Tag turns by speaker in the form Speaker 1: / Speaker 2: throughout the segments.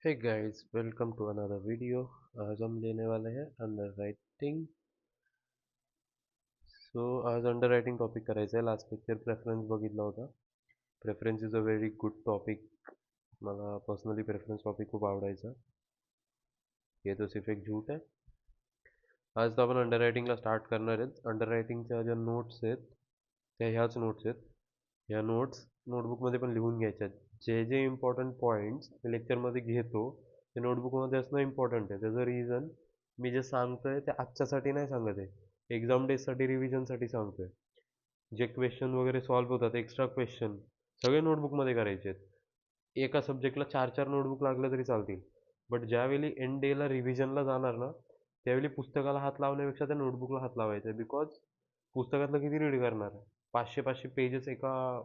Speaker 1: हे guys, welcome to another video. आज हम लेने वाले हैं अंडर राइटिंग। आज अंडर राइटिंग टॉपिक करायचं आहे। लास्ट लेक्चर प्रेफरन्स बघितला होता। Preference is a very good topic. मला पर्सनली प्रेफरन्स टॉपिक खूप आवडायचा। ये तो सिर्फ एक झूठ है। आज तो आपण अंडर रायटिंगला स्टार्ट करणार आहेत। अंडर रायटिंगच्या ज्या नोट्स आहेत त्या ह्याच नोट्स आहेत। ह्या नोट्स नोटबुकमध्ये पण लिहून घ्यायच्या आहेत। जे जे इम्पॉर्टंट पॉईंट्स मी लेक्चरमध्ये घेतो ते नोटबुकमध्ये असणं इम्पॉर्टंट आहे। त्याचं रिझन मी जे सांगतोय ते आजच्यासाठी नाही सांगत आहे, एक्झाम डेजसाठी रिव्हिजनसाठी सांगतोय। जे क्वेश्चन वगैरे सॉल्व्ह होतात, एक्स्ट्रा क्वेश्चन सगळे नोटबुकमध्ये करायचे आहेत। एका सब्जेक्टला 4-4 नोटबुक लागलं तरी चालतील, बट ज्यावेळी एंड डेला रिव्हिजनला जाणार ना त्यावेळी पुस्तकाला हात लावण्यापेक्षा त्या नोटबुकला हात लावायचा आहे। बिकॉज पुस्तकातलं किती रीड करणार आहे? 500-500 पेजेस एका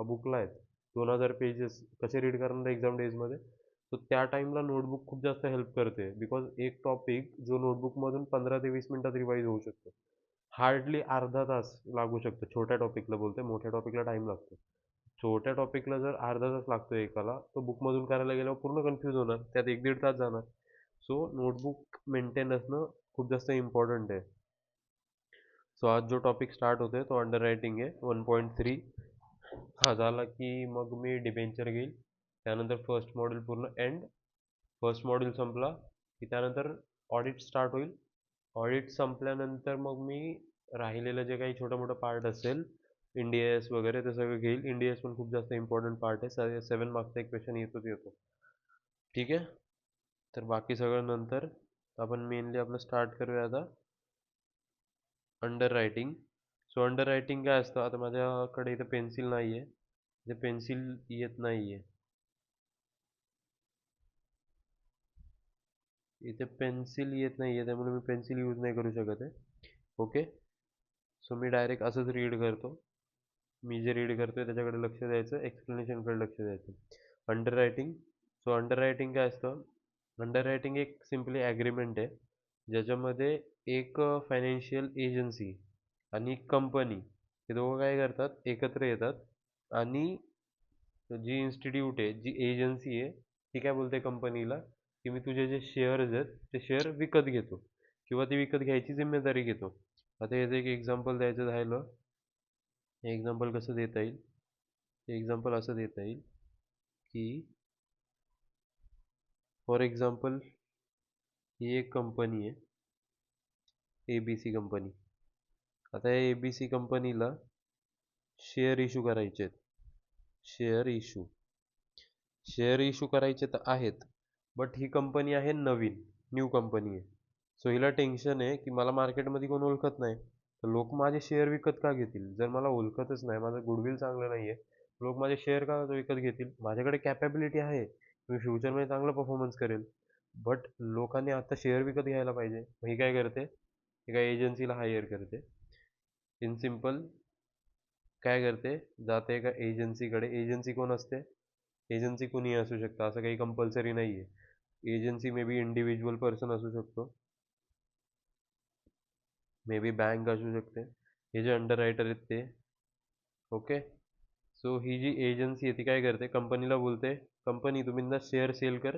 Speaker 1: बुकला आहेत। 2000 पेजेस कसे रीड करणार एक्झाम डेजमध्ये? सो त्या टाईमला नोटबुक खूप जास्त हेल्प करते। बिकॉज एक टॉपिक जो नोटबुकमधून 15 ते 20 मिनिटात रिवाईज होऊ शकतो। हार्डली अर्धा तास लागू शकतो। छोट्या टॉपिकला बोलते, मोठ्या टॉपिकला टाईम लागतो। छोट्या टॉपिकला जर अर्धा तास लागतो एकाला, तो बुकमधून करायला गेल्यावर पूर्ण कन्फ्यूज होणार, त्यात 1-1.5 तास जाणार। सो नोटबुक मेंटेन असणं खूप जास्त इम्पॉर्टंट आहे। सो आज जो टॉपिक स्टार्ट होतोय तो अंडर रायटिंग आहे 1.3। हा झाला की मग मी डिबेंचर घेईल, त्यानंतर फर्स्ट मॉड्यूल पूर्ण एंड। फर्स्ट मॉड्यूल संपला की त्यानंतर ऑडिट स्टार्ट होईल। ऑडिट संपल्यानंतर मग मी राहिलेलं जे काही छोटं मोठं पार्ट असेल, इंडियास वगैरे, ते सगळं घेईल। इंडियास पण खूप जास्त इम्पॉर्टंट पार्ट आहे। 7 मार्क्सचा एक क्वेश्चन येतोच येतो। ठीक आहे, तर बाकी सगळं नंतर। आपण मेनली आपलं स्टार्ट करूया आता under writing. So under writing काय असतं? आता माझ्याकडे इथं पेन्सिल नाही आहे, इथे पेन्सिल येत नाही आहे, इथे पेन्सिल येत नाही आहे, त्यामुळे मी पेन्सिल यूज नाही करू शकत आहे। ओके, सो मी डायरेक्ट असंच रीड करतो। मी जे रीड करतोय त्याच्याकडे लक्ष द्यायचं, एक्सप्लेनेशनकडे लक्ष द्यायचं। Under writing. So under writing काय असतं? अंडर रायटिंग एक सिम्पली ॲग्रीमेंट आहे, ज्याच्यामध्ये एक फायनान्शियल एजन्सी आणि कंपनी हे दोघं काय करतात, एकत्र येतात आणि जी इन्स्टिट्यूट आहे, जी एजन्सी आहे, ती काय बोलते कंपनीला की मी तुझे जे शेअर्स आहेत ते शेअर विकत घेतो किंवा ते विकत घ्यायची जिम्मेदारी घेतो। आता याचं एक एक्झाम्पल द्यायचं झालं, हे एक्झाम्पल कसं देता येईल? हे एक्झाम्पल असं देता येईल की फॉर एक्झाम्पल ही एक कंपनी आहे, ABC कंपनी। आता या ABC कंपनीला शेअर इश्यू करायचे आहेत। शेअर इश्यू करायचे तर आहेत, बट ही कंपनी आहे नवीन, न्यू कंपनी आहे। सो हिला टेन्शन आहे की मला मार्केटमध्ये कोण ओळखत नाही, तर लोक माझे शेअर विकत का घेतील? जर मला ओळखतच नाही, माझं गुडविल चांगलं नाही आहे, लोक माझे शेअर का विकत घेतील? माझ्याकडे कॅपॅबिलिटी आहे, मी फ्युचरमध्ये चांगलं परफॉर्मन्स करेल, बट लोकांनी आता शेअर विकत घ्यायला पाहिजे। मग ही काय करते? एका एजन्सीला हायर करते। इन सिम्पल काय करते, जाते एका एजन्सीकडे। एजन्सी कोण असते? एजन्सी कोणी असू शकतं, असं काही कंपल्सरी नाही आहे। Agency may be individual person असू शकतो, मे बी बँक असू शकते, हे जे अंडर रायटर आहेत ते। ओके, सो ही जी एजन्सी आहे ती काय करते, कंपनीला बोलते कंपनी तुम्ही ना शेअर सेल कर,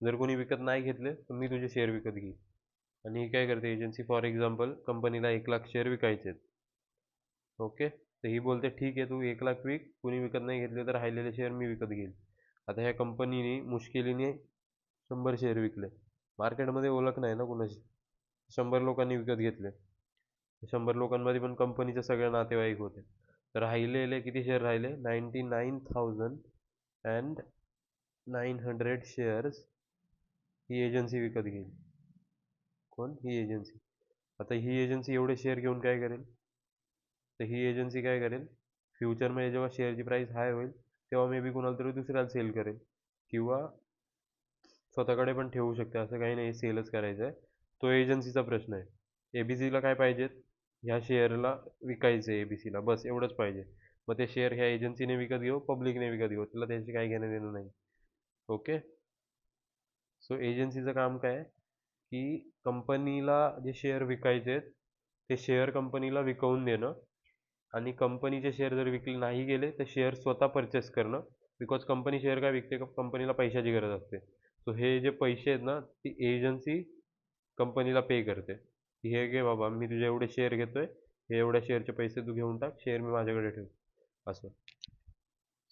Speaker 1: जर कोणी विकत नाही घेतले तर मी तुझे शेअर विकत घेईन। आणि ही काय करते एजन्सी, फॉर एक्झाम्पल कंपनीला 1,00,000 शेअर विकायचे आहेत। ओके, तर ही बोलते ठीक आहे, तू 1,00,000 विक, कुणी विकत नाही घेतले तर राहिलेले शेअर मी विकत घेईल। आता ह्या कंपनीने मुश्किलीने 100 शेअर विकले, मार्केटमध्ये ओळख नाही ना कुणाची, 100 लोकांनी विकत घेतले, 100 लोकांमध्ये पण कंपनीचे सगळे नातेवाईक होते, तर राहिलेले किती शेअर राहिले? 99,900 शेअर्स ही एजन्सी विकत घेईल। कोण? ही एजन्सी। आता ही एजन्सी एवढे शेअर घेऊन काय करेल? तर ही एजन्सी काय करेल, फ्युचरमध्ये जेव्हा शेअरची प्राईस हाय होईल तेव्हा मे बी कुणाला तरी दुसऱ्याला सेल करेल, किंवा स्वतःकडे पण ठेवू शकते। असं काही नाही सेलच करायचं आहे, तो एजन्सीचा प्रश्न आहे। ABCला काय पाहिजेत? ह्या शेअरला विकायचं आहे ABCला, बस एवढंच पाहिजे। मग ते शेअर ह्या एजन्सीने विकत घेऊ, पब्लिकने विकत घेऊ, त्याला त्याची काही घेणं देणं नाही। ओके, सो एजन्सीचं काम काय आहे की कंपनीला जे शेअर विकायचे आहेत ते शेअर कंपनीला विकवून देणं, आणि कंपनीचे शेअर जर विकले नाही गेले तर शेअर स्वतः परचेस करणं। बिकॉज कंपनी शेअर काय विकते? कंपनीला पैशाची गरज असते, सो हे जे पैसे आहेत ना, ती एजन्सी कंपनीला पे करते, की हे घे बाबा, मी तुझे एवढे शेअर घेतोय, हे एवढ्या शेअरचे पैसे तू घेऊन टाक, शेअर मी माझ्याकडे ठेव, असं.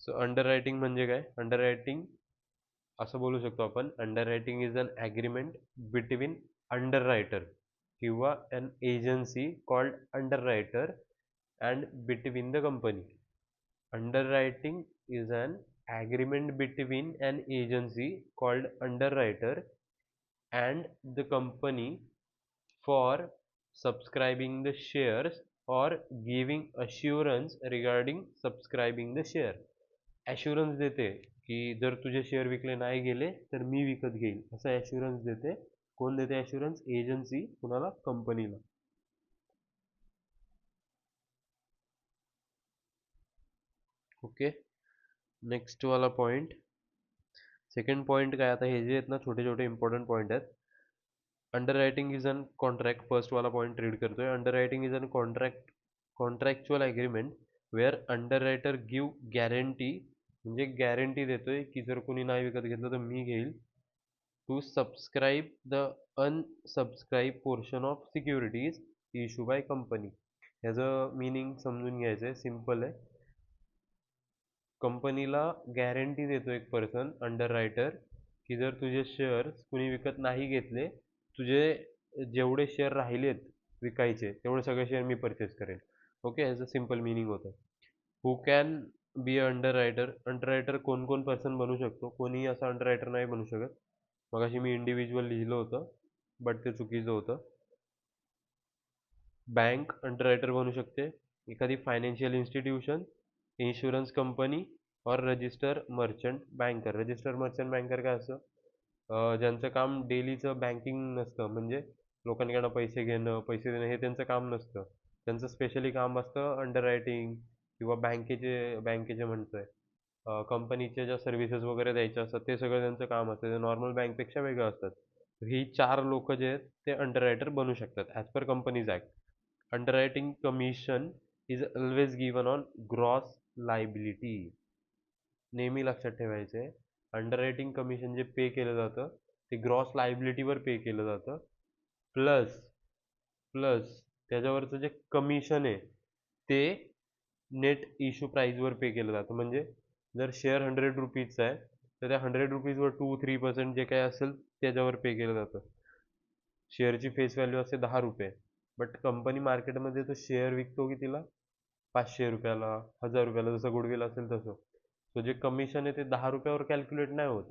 Speaker 1: सो अंडर रायटिंग म्हणजे काय? अंडर रायटिंग असं बोलू शकतो आपण, underwriting is an agreement between underwriter किंवा an agency called underwriter and between the company. Underwriting is an agreement between an agency called underwriter and the company for subscribing the shares or giving assurance regarding subscribing the share. Assurance देते की जर तुझे share विकले नाही गेले तर मी विकत घेईल, असं ॲश्युरन्स देते. कोण देते ॲश्युरन्स? एजन्सी. कुणाला? कंपनीला. ओके, नेक्स्ट वाला पॉईंट. सेकंड पॉईंट काय? आता हे जे आहेत ना छोटे छोटे इम्पॉर्टंट पॉईंट आहेत. Underwriting is an contract. First वाला पॉईंट रीड करतोय. Underwriting is an contractual agreement where underwriter give guarantee, म्हणजे गॅरंटी देतोय की जर कोणी नाही विकत घेतलं तर मी घेईल, to subscribe the unsubscribe portion of securities issue by company. ह्याचं मिनिंग समजून घ्यायचं आहे, सिम्पल आहे. कंपनीला गॅरंटी देतो एक पर्सन, अंडर रायटर, की जर तुझे शेअर्स कुणी विकत नाही घेतले, तुझे जेवढे शेअर राहिलेत विकायचे तेवढे सगळे शेअर मी परचेस करेल. ओके, ह्याचं सिम्पल मिनिंग होतं. Who can be a under writer? Under writer कोण कोण पर्सन बनू शकतो? कोणीही असं अंडर रायटर नाही बनू शकत. मगाशी मी इंडिव्हिज्युअल लिहिलं होतं, बट ते चुकीचं होतं. बँक अंडर रायटर बनू शकते, एखादी फायनान्शियल इन्स्टिट्यूशन, इन्शुरन्स कंपनी और register merchant banker. Register merchant banker काय असं? ज्यांचं काम डेलीचं बँकिंग नसतं, म्हणजे लोकांकडनं पैसे घेणं, पैसे देणं, हे त्यांचं काम नसतं. त्यांचं स्पेशली काम असतं अंडर रायटिंग किंवा बँकेचे म्हणतोय, कंपनीच्या ज्या सर्व्हिसेस वगैरे द्यायच्या असतात ते सगळं त्यांचं काम असतं. ते नॉर्मल बँकपेक्षा वेगळं असतात. ही 4 लोक जे आहेत ते अंडर रायटर बनू शकतात as per companies act. Underwriting commission is always given on gross liability. नेहमी लक्षात ठेवायचं आहे, अंडररायटिंग कमिशन जे पे केलं जातं ते ग्रॉस लायबिलिटीवर पे केलं जातं, प्लस प्लस त्याच्यावरचं जे कमिशन आहे ते नेट इश्यू प्राईजवर पे केलं जातं. म्हणजे जर शेअर 100 रुपीजचा आहे तर त्या 100 रुपीजवर 2-3% जे काही असेल त्याच्यावर पे केलं जातं. शेअरची फेस व्हॅल्यू असते 10 रुपये, बट कंपनी मार्केटमध्ये तो शेअर विकतो की तिला 500 रुपयाला, 1000 रुपयाला, जसं गुडविल असेल तसं. तो जे कमिशन आहे ते 10 रुपयावर कॅल्क्युलेट नाही होत,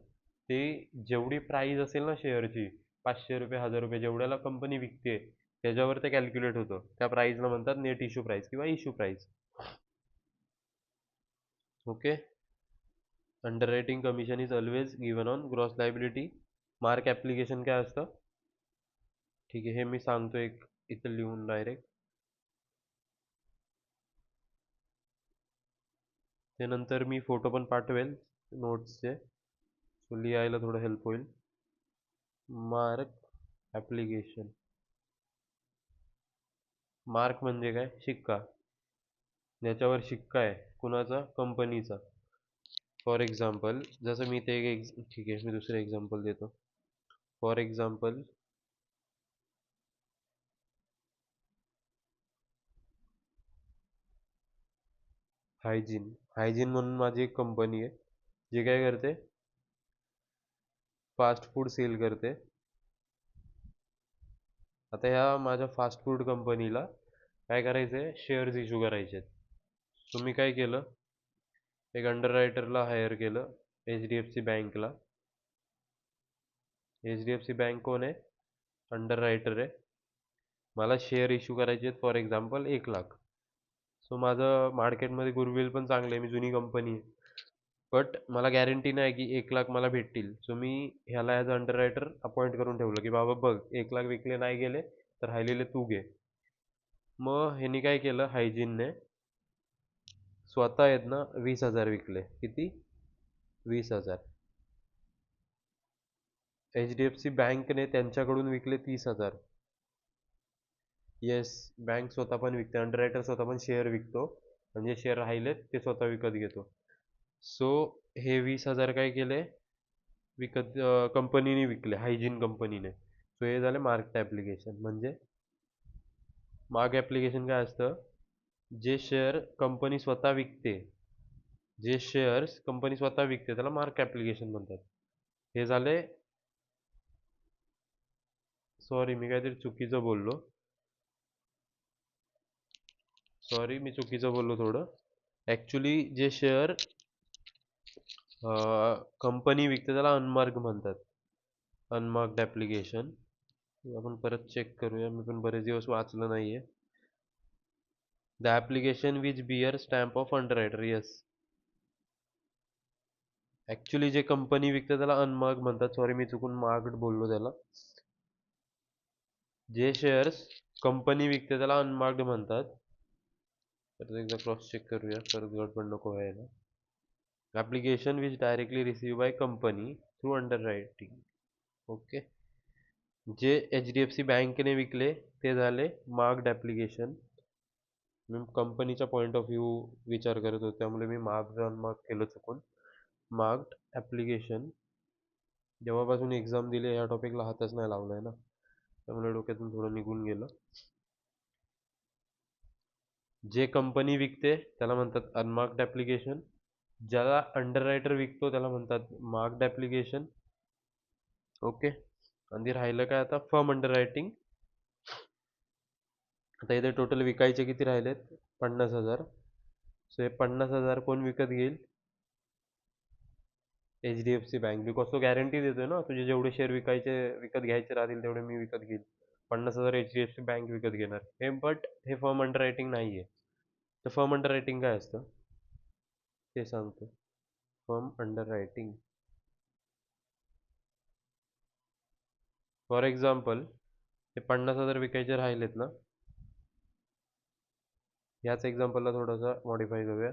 Speaker 1: ते जेवढी प्राईज असेल ना शेअरची, 500 रुपये, 1000 रुपये, जेवढ्याला कंपनी विकते त्याच्यावर ते कॅल्क्युलेट होतं. त्या प्राईजला म्हणतात नेट इश्यू प्राईस किंवा issue price. Okay, under writing commission is always given on gross liability. Mark application काय असतं? ठीक आहे, हे मी सांगतो एक इथं लिहून डायरेक्ट, त्यानंतर मी फोटो पण पाठवेल नोट्सचे, सो लिहायला थोडं हेल्प होईल. Mark application. मार्क म्हणजे काय? शिक्का. ज्याच्यावर शिक्का आहे कुणाचा? कंपनीचा. फॉर एक्झाम्पल, जसं मी ते ठीक आहे, मी दुसरं एक्झाम्पल देतो. For example, hygiene. हायजीन म्हणून माझी एक कंपनी आहे जी काय करते, फास्ट फूड सेल करते. आता ह्या माझ्या फास्ट फूड कंपनीला काय करायचं आहे? शेअर्स इश्यू करायचे आहेत. सो मी काय केलं, एक अंडर रायटरला हायर केलं, HDFC बँकला. HDFC बँक कोण आहे? अंडर रायटर आहे. मला शेअर इश्यू करायचे आहेत फॉर एक्झाम्पल 1,00,000. सो माझं मार्केटमध्ये गुडविल पण चांगलं आहे, मी जुनी कंपनी आहे, बट मला गॅरंटी नाही की 1,00,000 मला भेटतील. सो मी ह्याला as a underwriter appoint करून ठेवलं की बाबा बघ, 1,00,000 विकले नाही गेले तर राहिलेले तू घे. मग ह्यांनी काय केलं, हायजीनने स्वतः आहेत ना 20,000 विकले. किती? 20,000. HDFC बँकने त्यांच्याकडून विकले 30,000. येस, बँक स्वतः पण विकते, अंडर रायटर स्वतः पण शेअर विकतो, म्हणजे शेअर राहिलेत ते स्वतः विकत घेतो. सो हे 20,000 काय केले, विकत कंपनीने विकले, हायजीन कंपनीने. सो हे झाले मार्क्ड ॲप्लिकेशन. म्हणजे मार्क ॲप्लिकेशन काय असतं, जे शेअर कंपनी स्वतः विकते, जे शेअर्स कंपनी स्वतः विकते त्याला मार्क ॲप्लिकेशन म्हणतात. हे झाले. सॉरी, मी काहीतरी चुकीचं बोललो. सॉरी, मी चुकीचं बोललो थोडं. ॲक्च्युली जे शेअर कंपनी विकते त्याला अनमार्क म्हणतात, अनमार्क्ड ॲप्लिकेशन. आपण परत चेक करूया, मी पण बरेच दिवस वाचलं नाहीये. The application which bear stamp of underwriter. Yes, actually जे कंपनी विकते त्याला अनमार्क म्हणतात. सॉरी, मी चुकून मार्क्ड बोललो त्याला. जे शेअर्स कंपनी विकते त्याला अनमार्क्ड म्हणतात. तर एकदा क्रॉस चेक करूया, परत गडबड नको व्हायला. Application which directly receive by company through underwriting. Okay. जे एच डी एफ सी बँकेने विकले ते झाले मार्क्ड ॲप्लिकेशन. मी कंपनीच्या पॉईंट ऑफ व्ह्यू विचार करत होतो, त्यामुळे मी मार्क्ड अनमार्क केलं चुकून. Marked application. जेव्हापासून एक्झाम दिली या टॉपिकला हातच नाही लावला आहे ना, त्यामुळे डोक्यातून थोडं निघून गेलं. जे कंपनी विकते त्याला म्हणतात अनमार्क्ड ॲप्लिकेशन. ज्याला अंडररायटर विकतो त्याला म्हणतात मार्क्ड ॲप्लिकेशन. ओके. आणि राहिलं काय आता, फर्म अंडररायटिंग. आता इथे टोटल विकायचे किती राहिलेत, 50,000. सो हे 50,000 कोण विकत घेईल, H D F C bank. Because तो गॅरंटी देतोय ना, तुझे जेवढे शेअर विकत घ्यायचे राहतील तेवढे मी विकत घेईल. 50,000 H D F C bank विकत घेणार हे. बट हे फर्म अंडर रायटिंग नाही आहे. तर फर्म अंडर रायटिंग काय असतं ते सांगतो. Firm under writing, for example, हे 50,000 विकायचे राहिलेत ना, ह्याच एक्झाम्पलला थोडंसं मॉडिफाय करूया.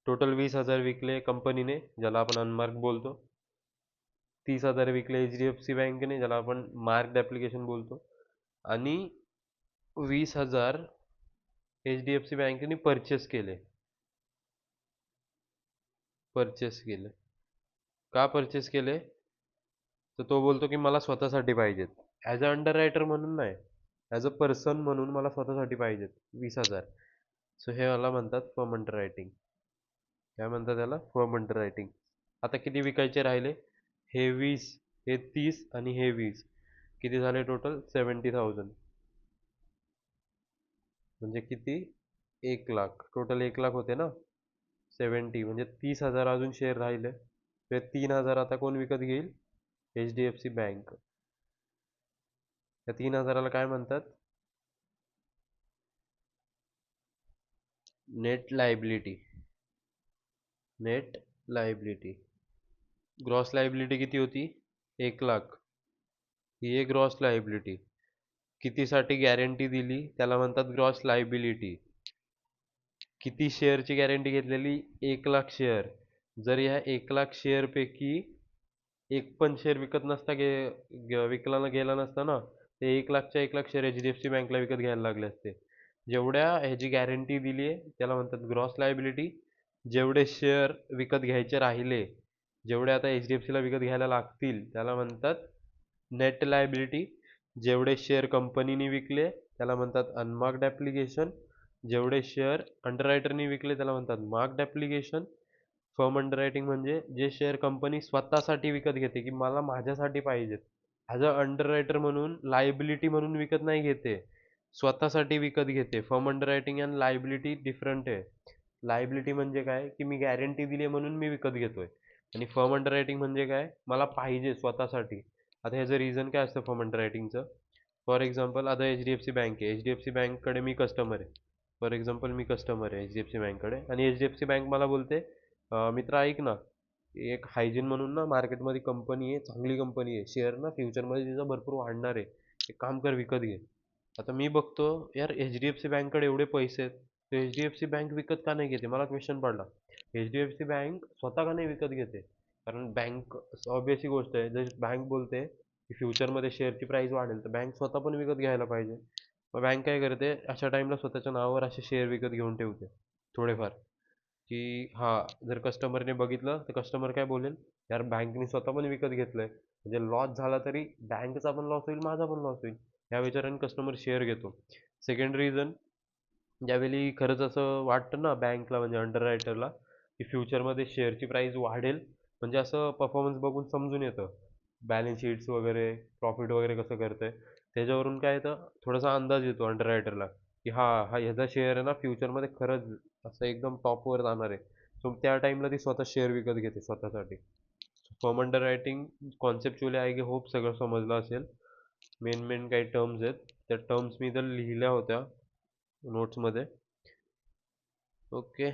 Speaker 1: टोटल 20,000 विकले कंपनीने, ज्याला आपण अनमार्क बोलतो. 30,000 विकले एच डी एफ सी बँकेने, ज्याला आपण मार्क्ड ॲप्लिकेशन बोलतो. आणि 20,000 एच डी एफ सी बँकेने परचेस केले. का परचेस केले, तर तो बोलतो की मला स्वतःसाठी पाहिजेत, ॲज अ अंडर रायटर म्हणून नाही, ॲज अ पर्सन म्हणून मला स्वतःसाठी पाहिजेत 20,000. सो हे मला म्हणतात फर्म अंडर रायटिंग. काय म्हणतात त्याला, फर्म अंडर रायटिंग. आता किती विकायचे राहिले, हे 20, हे 30 आणि हे 20. किती झाले टोटल, 70,000. म्हणजे किती, 1,00,000. टोटल 1,00,000 होते ना. 70 म्हणजे 30,000 अजून शेअर राहिले. ते 3,000 आता कोण विकत घेईल, H D F C bank. त्या 3,000ला काय म्हणतात, net liability. Net liability. Gross liability किती होती, 1,00,000. ही एक ग्रॉस लायबिलिटी. कितीसाठी गॅरंटी दिली त्याला म्हणतात ग्रॉस लायबिलिटी. किती शेअरची गॅरंटी घेतलेली, 1,00,000 शेअर. जर ह्या 1,00,000 शेअरपैकी एक पण शेअर विकत नसता विकला गेला नसता ना, ते 1,00,000च्या 1,00,000 share H D F C बँकला विकत घ्यायला लागले असते. जेवढ्या ह्याची गॅरंटी दिली आहे त्याला म्हणतात ग्रॉस लायबिलिटी. जेवढे शेअर विकत घ्यायचे राहिले, जेवढे आता एच डी एफ सीला विकत घ्यायला लागतील त्याला म्हणतात नेट लायबिलिटी. जेवढे शेअर कंपनीने विकले त्याला म्हणतात अनमार्क्ड ॲप्लिकेशन. जेवढे शेअर अंडररायटरनी विकले त्याला म्हणतात मार्क्ड ॲप्लिकेशन. फर्म अंडररायटिंग म्हणजे जे शेअर कंपनी स्वतःसाठी विकत घेते, की मला माझ्यासाठी पाहिजेत, ॲज अ अंडररायटर म्हणून, लायबिलिटी म्हणून विकत नाही घेते, स्वतःसाठी विकत घेते. फर्म अंडररायटिंग आणि लायबिलिटी डिफरंट आहे. लायबिलिटी म्हणजे काय, की मी गॅरंटी दिली म्हणून मी विकत घेतोय. आणि फर्म अंडररायटिंग म्हणजे काय, मला पाहिजे स्वतःसाठी. आता ह्याचं रिझन काय असतं फर्म अंडररायटिंगचं. फॉर एक्झाम्पल, आता H D F C bank आहे, एच डी एफ सी बँककडे मी कस्टमर आहे. फॉर एक्झाम्पल, मी कस्टमर आहे एच डी एफ सी बँककडे, आणि H D F C bank मला बोलते, मित्र ऐक ना, एक हायजीन म्हणून ना मार्केटमध्ये कंपनी आहे, चांगली कंपनी आहे, शेअर ना फ्युचरमध्ये तिचा भरपूर वाढणार आहे, एक काम कर विकत घे. आता मी बघतो यार एच डी एफ सी बँककडे एवढे पैसे आहेत, तर H D F C bank विकत का नाही घेते, मला क्वेश्चन पडला. H D F C bank स्वतः का नाही विकत घेते, कारण बँक, ऑब्वियसली गोष्ट आहे, जर बँक बोलते की फ्युचरमध्ये शेअरची प्राईस वाढेल तर बँक स्वतः पण विकत घ्यायला पाहिजे. मग बँक काय करते, अशा टाईमला स्वतःच्या नावावर असे शेअर विकत घेऊन ठेवते थोडेफार. की हा, जर कस्टमरने बघितलं तर कस्टमर काय बोलेल, यार बँकने स्वतः पण विकत घेतलंय, म्हणजे लॉस झाला तरी बँकेचा पण लॉस होईल, माझा पण लॉस होईल, या विचाराने कस्टमर शेअर घेतो. सेकंड रिझन, ज्यावेळी खरंच असं वाटतं ना बँकला म्हणजे अंडर रायटरला की फ्युचरमध्ये शेअरची प्राईस वाढेल, म्हणजे असं परफॉर्मन्स बघून समजून येतं, बॅलन्स शीट्स वगैरे, प्रॉफिट वगैरे कसं करतंय, त्याच्यावरून काय येतं, थोडासा अंदाज येतो अंडर रायटरला की हा हा ह्याचा शेअर आहे ना फ्युचरमध्ये खरंच असं एकदम टॉपवर जाणार आहे. सो त्या टाईमला ती स्वतः शेअर विकत घेते स्वतःसाठी. Firm underwriting conceptually I hope सगळं समजलं असेल. मेन मेन काही टर्म्स आहेत, त्या टर्म्स मी इथं लिहिल्या होत्या नोट्समध्ये. ओके,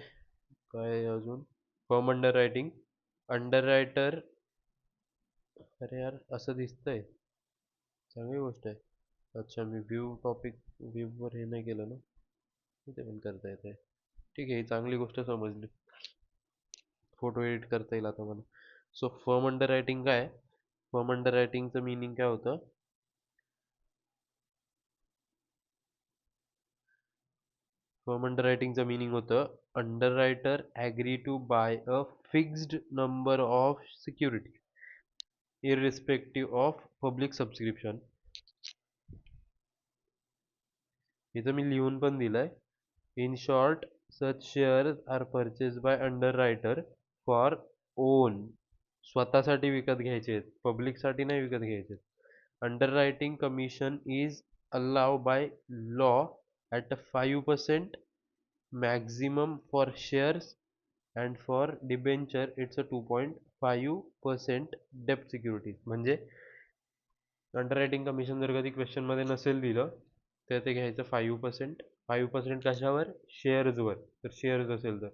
Speaker 1: काय अजून, firm under writing, under writer, अरे यार असं दिसतंय, चांगली गोष्ट आहे. अच्छा, मी व्ह्यू टॉपिक, व्ह्यूवर हे नाही केलं ना, ते पण करता येते. ठीक आहे, ही चांगली गोष्ट समजली, फोटो एडिट करता येईल आता मला. सो फर्म अंडर रायटिंग काय, फर्म अंडर रायटिंगचं मिनिंग काय होतं, फर्म अंडर रायटिंगचं मिनिंग होतं, underwriter agree to buy a fixed number of security irrespective of public subscription. इथं मी लिहून पण दिलंय, in short such shares are purchase by underwriter for own, स्वतःसाठी विकत घ्यायचे आहेत, पब्लिकसाठी नाही विकत घ्यायचे. Underwriting commission is allow by law at 5% maximum for shares and for debenture it's a 2.5% डेप्ट सिक्युरिटीज. म्हणजे अंडर रायटिंग कमिशन जर कधी क्वेश्चनमध्ये नसेल दिलं तर ते घ्यायचं 5%. 5% कशावर, शेअर्सवर, तर शेअर्स असेल तर,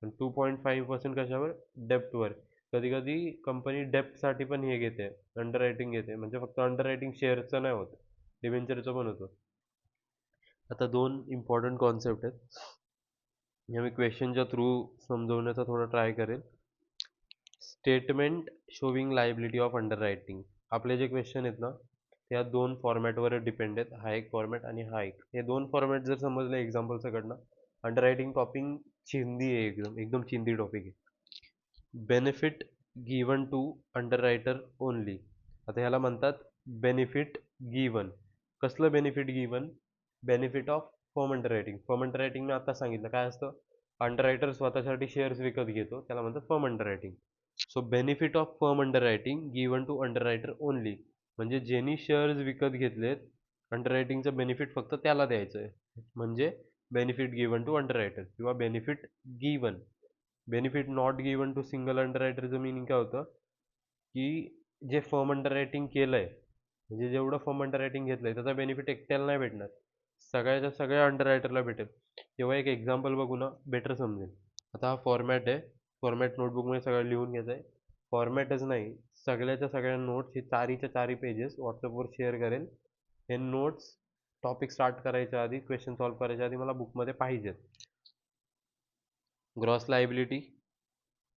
Speaker 1: आणि 2.5% कशावर, डेप्टवर. कधी कधी कंपनी डेप्टसाठी पण हे घेते, अंडर रायटिंग घेते, म्हणजे फक्त अंडर रायटिंग शेअरचं नाही होत, डिबेंचरचं पण होतं. आता दोन इम्पॉर्टंट कॉन्सेप्ट आहेत, हे मी क्वेश्चनच्या थ्रू समजवण्याचा थोडा ट्राय करेल. Statement showing liability of under writing, आपले जे क्वेश्चन आहेत ना त्या दोन फॉर्मॅटवर डिपेंड आहेत, हा एक फॉर्मॅट आणि हा एक. हे दोन फॉर्मॅट जर समजले एक्झाम्पल सकडनं, अंडर रायटिंग टॉपिक चिंदी आहे, एकदम एकदम चिंदी टॉपिक आहे. Benefit given to underwriter only, आता ह्याला म्हणतात बेनिफिट गिवन. कसलं benefit given, benefit of firm underwriting. Firm underwriting मी आता सांगितलं काय असतं, अंडर रायटर स्वतःसाठी शेअर्स विकत घेतो, त्याला म्हणतात firm underwriting. So benefit of firm underwriting given to underwriter only, म्हणजे ज्यांनी शेअर्स विकत घेतलेत अंडर रायटिंगचं बेनिफिट फक्त त्याला द्यायचं आहे, म्हणजे benefit given to underwriter किंवा benefit given. Benefit not given to single अंडर रायटरचं मिनिंग काय होतं, की जे फर्म अंडर रायटिंग केलंय, म्हणजे जेवढं फर्म अंडर रायटिंग घेतलंय त्याचा बेनिफिट एकट्याला नाही भेटणार, सगळ्याच्या सगळ्या अंडर रायटरला भेटेल. तेव्हा एक एक्झाम्पल बघू ना, बेटर समजेल. आता हा फॉर्मॅट आहे, फॉर्मॅट नोटबुकमध्ये सगळं लिहून घ्यायचं आहे. फॉर्मॅटच नाही, सगळ्याच्या सगळ्या नोट्स हे चारीच्या चारी पेजेस व्हॉट्सअपवर शेअर करेल. हे नोट्स टॉपिक स्टार्ट करायच्या आधी, क्वेश्चन सॉल्व करायच्या आधी मला बुकमध्ये पाहिजेत. Gross liability,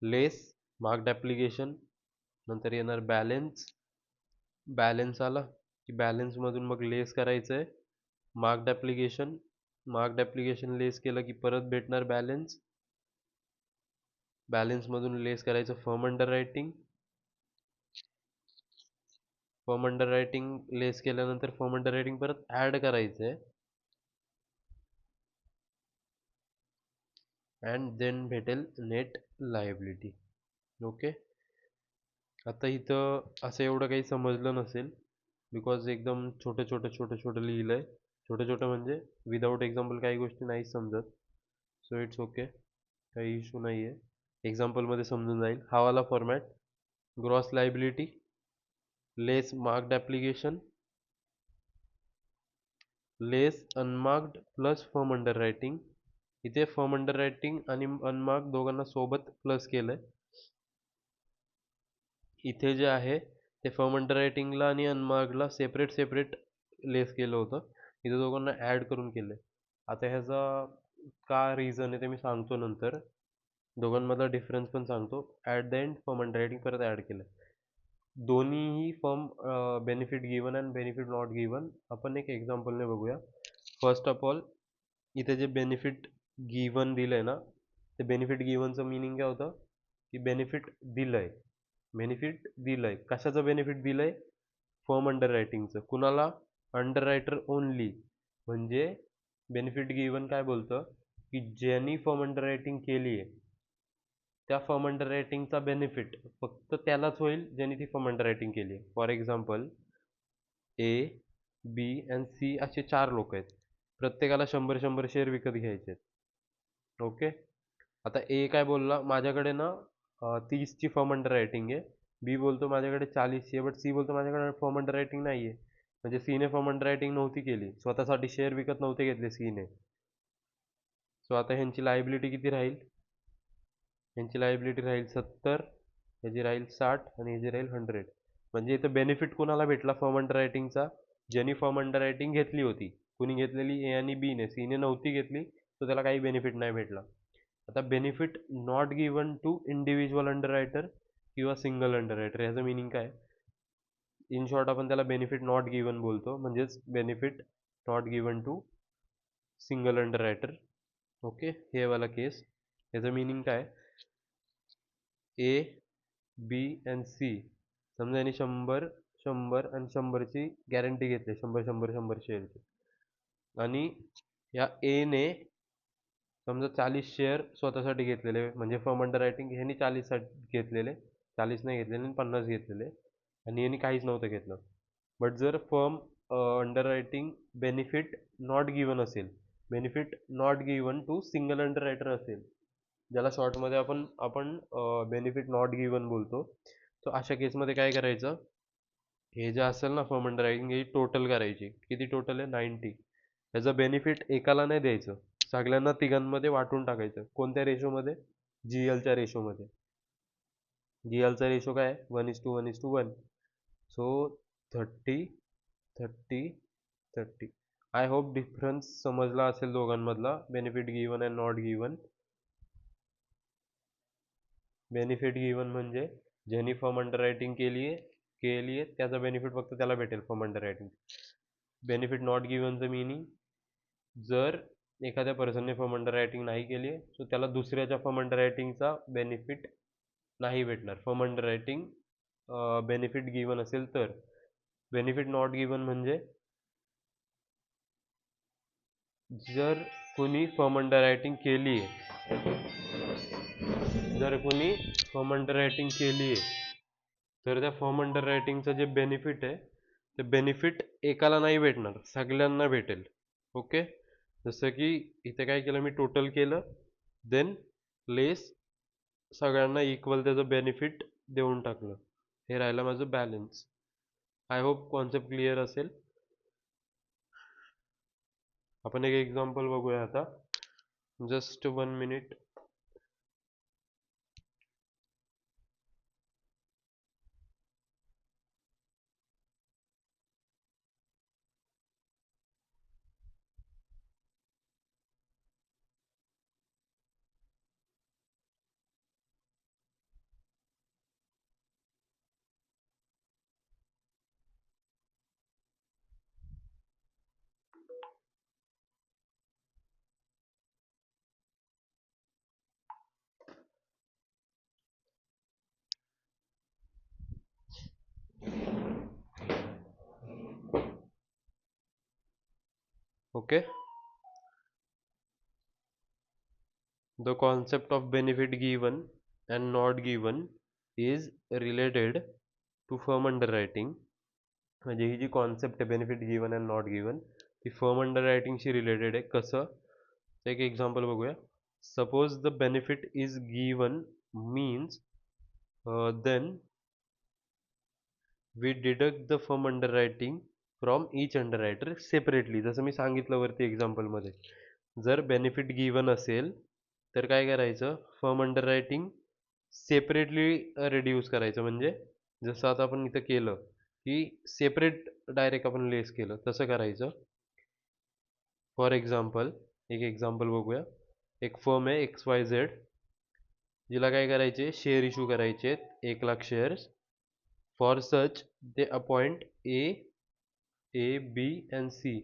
Speaker 1: less, marked application, नंतर येणार बॅलेन्स. बॅलेन्स आला की बॅलेन्समधून मग लेस करायचं आहे marked application. Marked application less केलं की परत भेटणार बॅलेन्स. बॅलेन्समधून लेस करायचं firm underwriting. Firm underwriting less केल्यानंतर फर्म अंडर रायटिंग परत ॲड करायचं आहे, अँड देन भेटेल नेट लायबिलिटी. ओके, आता इथं असं एवढं काही समजलं नसेल, बिकॉज एकदम छोटं छोटं छोटं छोटं लिहिलं आहे. छोटं छोटं म्हणजे विदाऊट एक्झाम्पल काही गोष्टी नाहीच समजत. सो इट्स ओके, काही इश्यू नाही आहे, एक्झाम्पलमध्ये समजून जाईल. हा वाला format, gross liability, less marked application, less unmarked plus firm underwriting. इथे फर्म अंडर रायटिंग आणि अनमार्क्ड दोघांना सोबत प्लस केलंय. इथे जे आहे ते फर्म अंडर रायटिंगला आणि अनमार्क्डला सेपरेट सेपरेट लेस केलं होतं, इथे दोघांना ॲड करून केलंय. आता ह्याचा का रिझन आहे ते मी सांगतो नंतर, दोघांमधला डिफरन्स पण सांगतो. At the end firm underwriting परत ॲड केलं. दोन्हीही firm benefit given and benefit not given आपण एक एक्झाम्पलने बघूया. फर्स्ट ऑफ ऑल, इथे जे बेनिफिट गिवन दिलंय ना ते बेनिफिट गिव्हनचं मिनिंग काय होतं की बेनिफिट दिलंय कशाचं बेनिफिट दिलंय फर्म अंडर रायटिंगचं कुणाला अंडर रायटर ओनली म्हणजे बेनिफिट गिव्हन काय बोलतं की ज्यांनी फर्म अंडर रायटिंग केली आहे त्या फर्म अंडर रायटिंगचा बेनिफिट फक्त त्यालाच होईल ज्यांनी ती फर्म अंडर रायटिंग केली आहे फॉर एक्झाम्पल ए बी आणि सी असे 4 लोक आहेत प्रत्येकाला 100 शेअर विकत घ्यायचे आहेत ओके आता ए काय बोलला माझ्याकडे ना 30ची फर्म अंडर रायटिंग आहे बी बोलतो माझ्याकडे 40ची आहे बट सी बोलतो माझ्याकडे फर्म अंडर रायटिंग नाही आहे म्हणजे सीने फर्म अंडर रायटिंग नव्हती केली स्वतःसाठी शेअर विकत नव्हते घेतले सीने सो आता ह्यांची लायबिलिटी किती राहील ह्यांची लायबिलिटी राहील 70 ह्याची राहील 60 आणि ह्याची राहील 100 म्हणजे इथं बेनिफिट कोणाला भेटला फर्म अंडर रायटिंगचा ज्यांनी फर्म अंडर रायटिंग घेतली होती कुणी घेतलेली ए आणि बी ने सी ने नव्हती घेतली तर त्याला काही बेनिफिट नाही भेटला आता benefit not given to individual underwriter किंवा सिंगल अंडर रायटर ह्याचं मिनिंग काय इन शॉर्ट आपण त्याला बेनिफिट नॉट गिवन बोलतो म्हणजेच benefit not given to single underwriter okay हे वाला केस याचं मिनिंग काय ए बी आणि सी समजा यांनी 100 आणि 100ची गॅरंटी घेतली 100 शेअरची आणि या ए ने समजा 40 शेअर स्वतःसाठी घेतलेले म्हणजे फर्म अंडर रायटिंग ह्यांनी 40 घेतलेले 40 नाही घेतलेले आणि 50 घेतलेले आणि यांनी काहीच नव्हतं घेतलं बट जर firm underwriting benefit not given असेल benefit not given to single underwriter असेल ज्याला शॉर्टमध्ये आपण आपण बेनिफिट नॉट गिवन बोलतो तर अशा केसमध्ये काय करायचं हे जे असेल ना फर्म अंडर रायटिंग ही टोटल करायची किती टोटल आहे 90 याचं बेनिफिट एकाला नाही द्यायचं सगळ्यांना तिघांमध्ये वाटून टाकायचं कोणत्या रेशोमध्ये GLच्या रेशोमध्ये GLचा रेशो काय 1:1:1 सो 30 आय होप डिफरन्स समजला असेल दोघांमधला benefit given and not given benefit given म्हणजे ज्यांनी फर्म अंडर रायटिंग केली आहे त्याचा बेनिफिट फक्त त्याला भेटेल firm underwriting benefit not गिवनचं मिनिंग जर एखाद्या पर्सनने फर्म अंडर रायटिंग नाही केली आहे तर त्याला दुसऱ्याच्या फर्म अंडर रायटिंगचा बेनिफिट नाही भेटणार firm underwriting benefit given असेल तर बेनिफिट नॉट गिवन म्हणजे जर कोणी फर्म अंडर रायटिंग केली आहे जर कोणी फर्म अंडर रायटिंग केली आहे तर त्या फर्म अंडर रायटिंगचं जे बेनिफिट आहे ते बेनिफिट एकाला नाही भेटणार सगळ्यांना भेटेल ओके जसं की इथे काय केलं मी टोटल केलं देन लेस सगळ्यांना इक्वल त्याचं बेनिफिट देऊन टाकलं हे राहिलं माझं balance I hope concept clear असेल आपण एक एक्झाम्पल बघूया आता just 1 minute okay The concept of benefit given and not given is related to firm underwriting म्हणजे ही जी कॉन्सेप्ट आहे benefit given and not given ती फर्म अंडर रायटिंगशी रिलेटेड आहे कसं एक एक्झाम्पल बघूया suppose the benefit is given means then we deduct the firm underwriting from each underwriter separately जसं मी सांगितलं वरती एक्झाम्पलमध्ये जर बेनिफिट गिवन असेल तर काय करायचं firm under writing separately reduce करायचं म्हणजे जसं आता आपण इथं केलं की सेपरेट डायरेक्ट आपण लेस केलं तसं करायचं फॉर एक्झाम्पल एक एक्झाम्पल बघूया एक फर्म आहे XYZ जिला काय करायचे शेअर इश्यू करायचे 1,00,000 shares for such they appoint A B and C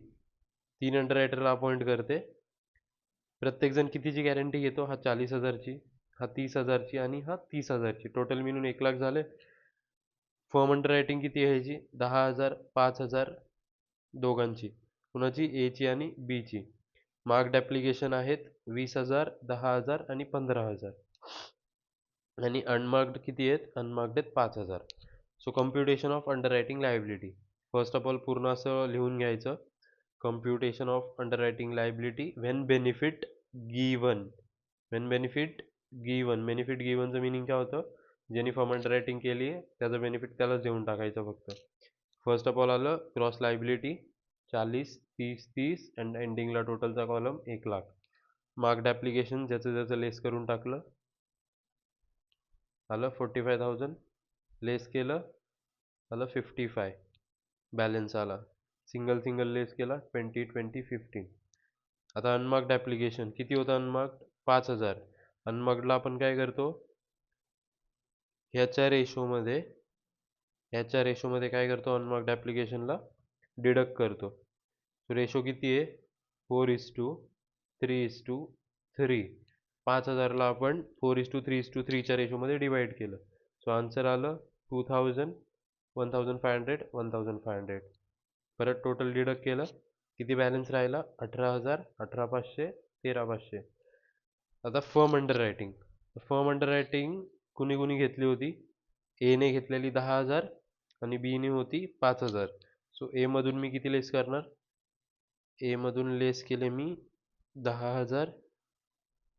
Speaker 1: 3 अंडर रायटरला अपॉइंट करते प्रत्येकजण कितीची गॅरंटी घेतो? हा 40,000ची, हा 30,000ची आणि हा 30,000ची. टोटल मिळून 1,00,000 झाले. फर्म अंडर रायटिंग किती घ्यायची? 10,000, 5,000 दोघांची. कुणाची? एची आणि बीची. मार्क्ड ॲप्लिकेशन आहेत 20,000, 10,000 आणि 15,000. आणि अनमार्क्ड किती आहेत? अनमार्क्ड आहेत 5,000. So computation of underwriting liability. First of all पूर्ण असं लिहून घ्यायचं. Computation of underwriting liability when benefit given. When benefit given. Benefit गिवनचं मिनिंग काय होतं? ज्यांनी फर्म अंडर रायटिंग केली आहे त्याचं बेनिफिट त्यालाच देऊन टाकायचं फक्त. फर्स्ट ऑफ ऑल आलं क्रॉस लायबिलिटी 40, 30, 30 अँड एंडिंगला टोटलचा कॉलम 1,00,000. मार्क्ड ॲप्लिकेशन ज्याचं ज्याचं लेस करून टाकलं आलं 45,000. लेस केलं आलं 55. बॅलन्स आला. सिंगल सिंगल लेस केला 20, 20, 15. आता अनमार्क्ड ॲप्लिकेशन किती होतं? अनमार्क्ड 5,000. अनमार्क्डला आपण काय करतो? ह्याच्या रेशोमध्ये काय करतो? अनमार्क्ड ॲप्लिकेशनला डिडक्ट करतो. रेशो किती आहे? 4:3:3. 5,000ला आपण 4:3:3च्या रेशोमध्ये डिवाइड केलं. सो आन्सर आलं 2,000, 1,500, 1,500. परत टोटल डिडक्ट केलं. किती बॅलन्स राहिला? 18,000, 18,500, 13,500. आता firm underwriting. Firm under writing कुणी कुणी घेतली होती? एने घेतलेली 10,000 आणि बीने होती 5,000. सो एमधून मी किती लेस करणार? एमधून लेस केले मी 10,000,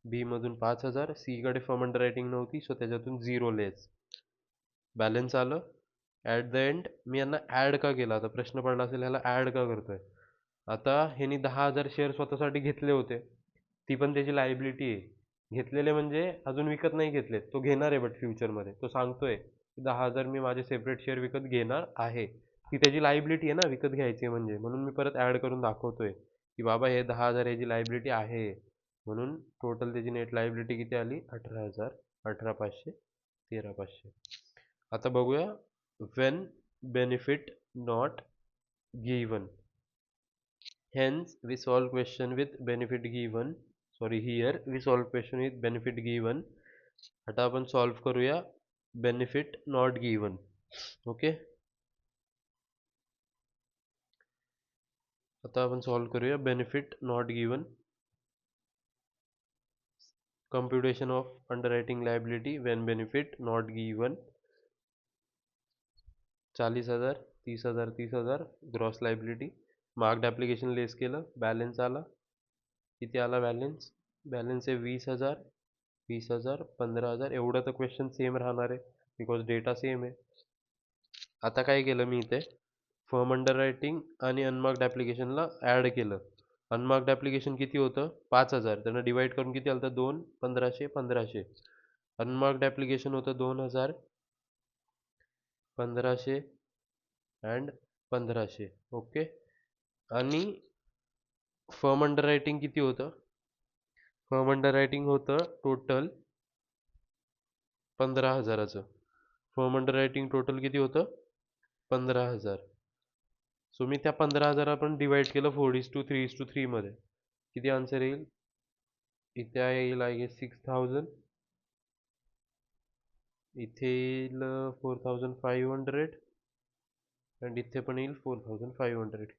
Speaker 1: बीमधून 5,000. सीकडे फर्म अंडर रायटिंग नव्हती सो त्याच्यातून 0 लेस. बॅलन्स आलं. ॲट द एंड मी यांना ॲड का केला? आता प्रश्न पडला असेल ह्याला ॲड का करतोय? आता ह्यांनी 10,000 शेअर स्वतःसाठी घेतले होते. ती पण त्याची लायबिलिटी आहे. घेतलेले म्हणजे अजून विकत नाही घेतले. तो घेणार आहे बट फ्युचरमध्ये. तो सांगतोय 10,000 मी माझे सेपरेट शेअर विकत घेणार आहे. ती त्याची लायबिलिटी आहे ना विकत घ्यायची म्हणजे. म्हणून मी परत ॲड करून दाखवतोय की बाबा हे 10,000 याची लायबिलिटी आहे. म्हणून टोटल त्याची नेट लायबिलिटी किती आली? 18,000, 18,500, 13,500. आता बघूया when benefit not given. Hence we solve question with benefit given. Sorry, here we solve question with benefit given. आता आपण सॉल्व करूया बेनिफिट नॉट गिवन. ओके, आता आपण सॉल्व करूया benefit not given. Computation of underwriting liability when benefit not given. 40,000, 30,000, 30,000 gross liability. Marked application less केलं. Balance आला. किती आला बॅलन्स? बॅलन्स आहे 20,000, 20,000, 15,000. एवढं तर क्वेश्चन सेम राहणार आहे बिकॉज डेटा सेम आहे. आता काय केलं मी इथे? फर्म अंडर रायटिंग आणि अनमार्क्ड ॲप्लिकेशनला ॲड केलं. अनमार्क्ड ॲप्लिकेशन किती होतं? 5,000. त्यांना डिवाइड करून किती आलं? 2, 1,500, 1,500. अनमार्क्ड ॲप्लिकेशन होतं 2,000, 1,500 अँड 1,500. ओके, आणि फर्म अंडर रायटिंग किती होतं? फर्म अंडर रायटिंग होतं टोटल 15,000चं. फर्म अंडर रायटिंग टोटल किती होतं? 15,000. सो मी त्या 15,000 आपण डिवाइड केलं 4:3:3 मध्ये. किती आन्सर येईल? इथे येईल आय गेस 6,000. इथे येईल 4,500 अँड इथे पण येईल 4,500.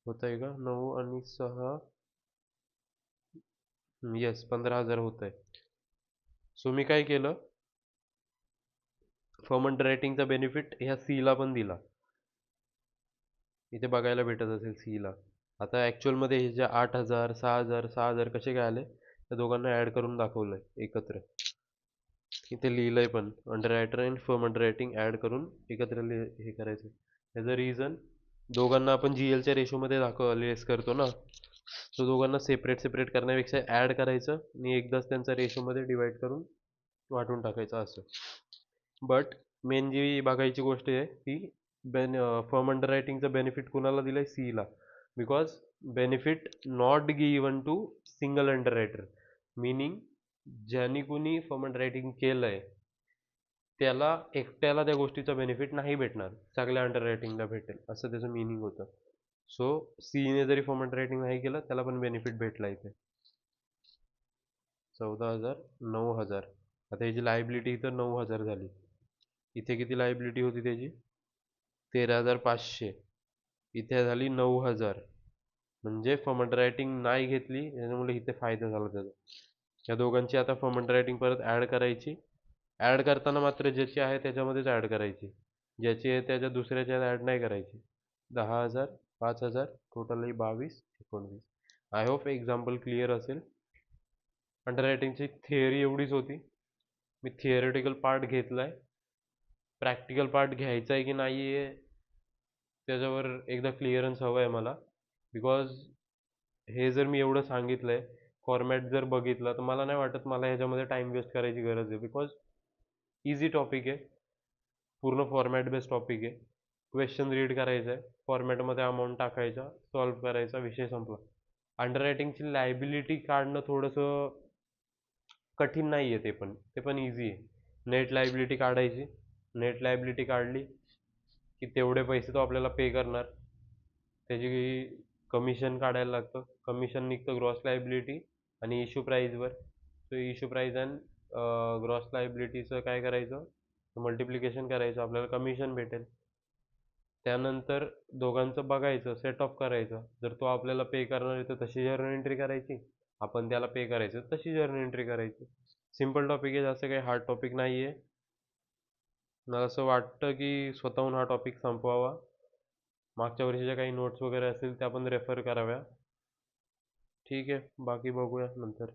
Speaker 1: होत आहे का? 9 आणि 6, येस 15,000 होत आहे. सो मी काय केलं? फर्म अंडर रायटिंगचा बेनिफिट ह्या सीला पण दिला. इथे बघायला भेटत असेल सीला. आता ॲक्च्युअलमध्ये हे जे 8,000, 6,000, 6,000 कसे काय आले? त्या दोघांना ॲड करून दाखवलंय एकत्र. इथे लिहिलंय पण underwriter and firm underwriting add करून एकत्र हे करायचं. त्याचं रिझन दोघांना आपण जीएलच्या रेशोमध्ये लेस करतो ना, तो दोघांना सेपरेट सेपरेट करण्यापेक्षा ॲड करायचं आणि एकदाच त्यांचा रेशोमध्ये डिवाइड करून वाटून टाकायचं असं. बट मेन जी बघायची गोष्ट आहे ती फर्म अंडर रायटिंगचं बेनिफिट कुणाला दिलंय? सीला. Because benefit not given to single underwriter. Meaning ज्यांनी कुणी फर्म अंडर रायटिंग केलंय त्याला एकट्याला त्या गोष्टीचा बेनिफिट नाही भेटणार, सगळ्या अंडर रायटिंगला भेटेल असं त्याचं मिनिंग होतं. सो सीने जरी फर्म अंडर रायटिंग नाही केलं त्याला पण बेनिफिट भेटला इथे. 14,000, 9,000. आता याची लायबिलिटी इथं 9,000 झाली. इथे किती लायबिलिटी होती त्याची? 13,500. इथे झाली 9,000. म्हणजे फर्म अंडररायटिंग नाही घेतली, त्याच्यामुळे इथे फायदा झाला त्याचा. या दोघांची आता फर्म अंडररायटिंग परत ॲड करायची. ॲड करताना मात्र ज्याची आहे त्याच्यामध्येच ॲड करायची, ज्याची आहे त्याच्या दुसऱ्याच्यात ॲड नाही करायची. 10,000, 5,000, totally 22, 19. I hope example clear असेल. अंडररायटिंगची थिअरी एवढीच होती. मी थिअरेटिकल पार्ट घेतलाय. प्रॅक्टिकल पार्ट घ्यायचा आहे की नाही आहे त्याच्यावर एकदा क्लिअरन्स हवं आहे मला. बिकॉज हे जर मी एवढं सांगितलंय, फॉर्मॅट जर बघितला, तर मला नाही वाटत मला ह्याच्यामध्ये टाइम वेस्ट करायची गरज आहे. बिकॉज इझी टॉपिक आहे, पूर्ण फॉर्मॅट बेस्ड टॉपिक आहे. क्वेश्चन रीड करायचं आहे, फॉर्मॅटमध्ये अमाऊंट टाकायचा, सॉल्व्ह करायचा, विषय संपला. अंडररायटिंगची लायबिलिटी काढणं थोडंसं कठीण नाही आहे, ते पण इझी आहे. नेट लायबिलिटी काढायची. नेट लायबिलिटी काढली की तेवढे पैसे तो आपल्याला पे करणार. त्याची कमिशन काढायला लागतं. कमिशन निघतं ग्रॉस लायबिलिटी आणि इश्यू प्राईजवर. तो इश्यू प्राईज आणि ग्रॉस लायबिलिटीचं काय करायचं, मल्टिप्लिकेशन करायचं, आपल्याला कमिशन भेटेल. त्यानंतर दोघांचं बघायचं, सेट ऑफ करायचं. जर तो आपल्याला पे करणार आहे तर तशी जर्नल एंट्री करायची, आपण त्याला पे करायचं तशी जर्नल एंट्री करायची. सिम्पल टॉपिक आहे, जास्त काही हार्ड टॉपिक नाही आहे. मला असं वाटतं की स्वतःहून हा टॉपिक संपवावा. मागच्या वर्षीच्या काही नोट्स वगैरे असतील त्या पण रेफर कराव्या. ठीक आहे, बाकी बघूया नंतर.